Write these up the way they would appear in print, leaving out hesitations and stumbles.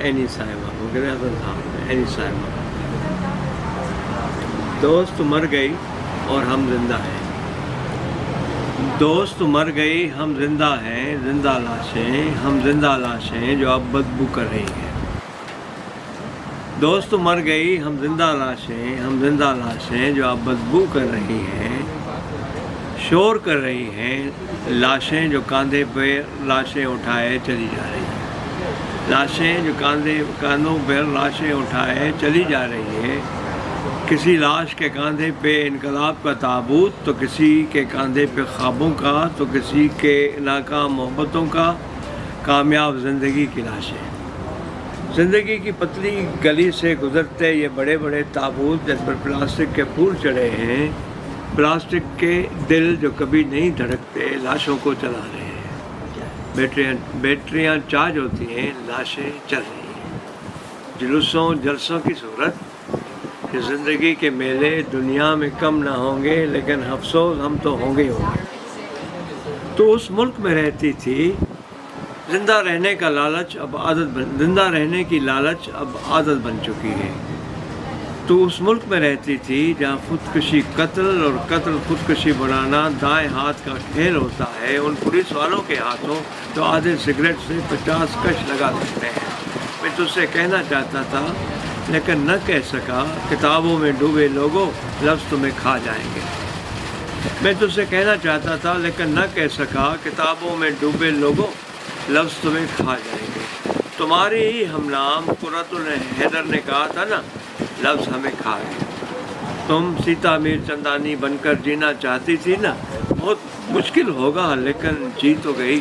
Any صاحبہ، مگر اعظم صاحب اینی صاحبہ، دوست مر گئی اور ہم زندہ ہیں، دوست مر گئی ہم زندہ ہیں، زندہ لاشیں، ہم زندہ لاشیں جو اب بدبو کر رہی ہیں، دوست مر گئی ہم زندہ لاشیں، ہم زندہ لاشیں جو اب بدبو کر رہی ہیں، شور کر رہی ہیں لاشیں جو کاندھے پہ لاشیں اٹھائے چلی جا رہی ہیں، لاشیں جو کاندھوں پہ لاشیں اٹھائے چلی جا رہی ہے، کسی لاش کے کاندھے پہ انقلاب کا تابوت، تو کسی کے کاندھے پہ خوابوں کا، تو کسی کے ناکام محبتوں کا، کامیاب زندگی کی لاشیں، زندگی کی پتلی گلی سے گزرتے یہ بڑے بڑے تابوت جس پر پلاسٹک کے پھول چڑھے ہیں، پلاسٹک کے دل جو کبھی نہیں دھڑکتے لاشوں کو چلا رہے ہیں، بیٹریاں چارج ہوتی ہیں، لاشیں چل رہی ہیں، جلسوں کی صورت کہ زندگی کے میلے دنیا میں کم نہ ہوں گے، لیکن افسوس ہم تو ہوں گے ہوں گے۔ تو اس ملک میں رہتی تھی، زندہ رہنے کا لالچ اب زندہ رہنے کی لالچ اب عادت بن چکی ہے۔ تو اس ملک میں رہتی تھی جہاں خودکشی قتل اور قتل خودکشی بنانا دائیں ہاتھ کا کھیل ہوتا ہے، ان پولیس والوں کے ہاتھوں تو آدھے سگریٹ سے 50 کش لگا سکتے ہیں۔ میں تجھ سے کہنا چاہتا تھا لیکن نہ کہہ سکا، کتابوں میں ڈوبے لوگوں لفظ تمہیں کھا جائیں گے، میں تجھ سے کہنا چاہتا تھا لیکن نہ کہہ سکا، کتابوں میں ڈوبے لوگوں لفظ تمہیں کھا جائیں گے، تمہاری ہی ہم نام قرۃ الحیدر نے کہا تھا نا، لفظ ہمیں کھا گئے، تم سیتا میر چندانی بن کر جینا چاہتی تھی نا، بہت مشکل ہوگا لیکن جی تو گئی،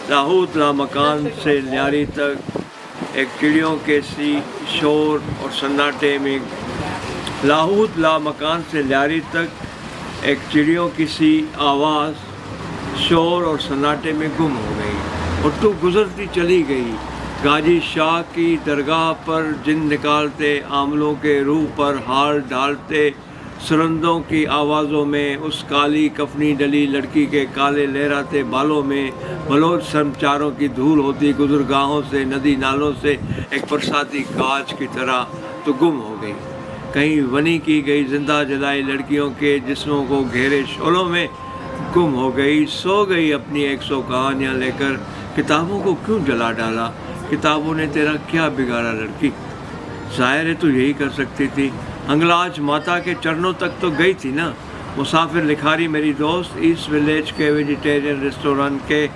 لاہوت لا مکان سے لیاری تک ایک چڑیوں کے سی شور اور سناٹے میں، لاہوت لا مکان سے لیاری تک ایک چڑیوں کی سی آواز شور اور سناٹے میں گم ہو گئی، اور تو گزرتی چلی گئی، غازی شاہ کی درگاہ پر جن نکالتے، عاملوں کے روح پر ہار ڈالتے، سرندوں کی آوازوں میں، اس کالی کفنی ڈلی لڑکی کے کالے لہراتے بالوں میں، بلوچ سرمچاروں کی دھول ہوتی گزرگاہوں سے، ندی نالوں سے ایک برساتی کاج کی طرح تو گم ہو گئی، کہیں ونی کی گئی زندہ جلائی لڑکیوں کے جسموں کو گھیرے شعلوں میں گم ہو گئی، سو گئی اپنی 100 کہانیاں لے کر، کتابوں کو کیوں جلا ڈالا، کتابوں نے تیرا کیا بگاڑا لڑکی، ظاہر ہے تو یہی کر سکتی تھی، ہنگلاج ماتا کے چرنوں تک تو گئی تھی نا، مسافر لکھاری میری دوست، ایسٹ ولیج کے ویجیٹیرین ریسٹورانٹ کے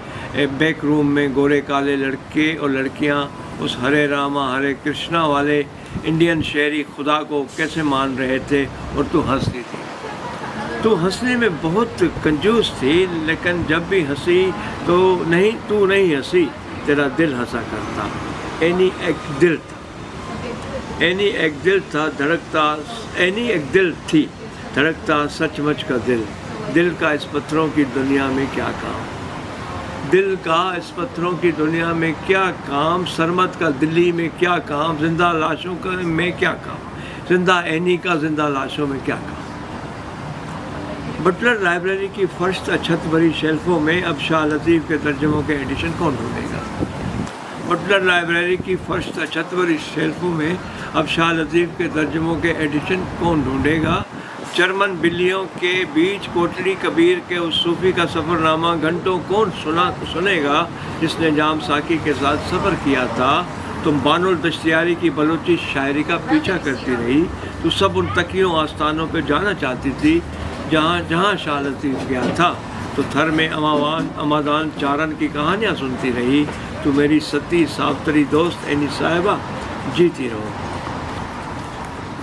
بیک روم میں گورے کالے لڑکے اور لڑکیاں اس ہرے راما ہرے کرشنا والے انڈین شہری خدا کو کیسے مان رہے تھے، اور تو ہنستی تھی، تو ہنسنے میں بہت کنجوس تھی، لیکن جب بھی ہنسی تو نہیں ہنسی، تیرا دل ہنسا کرتا، اینی ایک دل تھا، اینی ایک دل تھا دھڑکتا، اینی ایک دل تھی دھڑکتا سچ مچ کا دل کا اس پتھروں کی دنیا میں کیا کام، دل کا اس پتھروں کی دنیا میں کیا کام، سرمت کا دلی میں کیا کام، زندہ لاشوں کا میں کیا کام، زندہ اینی کا زندہ لاشوں میں کیا کام۔ بٹلر لائبریری کی فرش چھت بھری شیلفوں میں اب شاہ لطیف کے ترجموں کے ایڈیشن کون ڈھونڈے گا، بٹلر لائبریری کی فرش چھت بھری شیلفوں میں اب شاہ لطیف کے ترجموں کے ایڈیشن کون ڈھونڈے گا، جرمن بلیوں کے بیچ کوٹڑی کبیر کے اس صوفی کا سفر نامہ گھنٹوں کون سنے گا جس نے جام ساکی کے ساتھ سفر کیا تھا، تم بانو الدشتیاری کی بلوچی شاعری کا پیچھا کرتی رہی، تو سب ان تکیوں آستانوں پہ جانا چاہتی تھی جہاں شاہ لطیف گیا تھا، تو تھر میں امادان چارن کی کہانیاں سنتی رہی، تو میری ستی سافتری دوست اینی صاحبہ جیتی رہو۔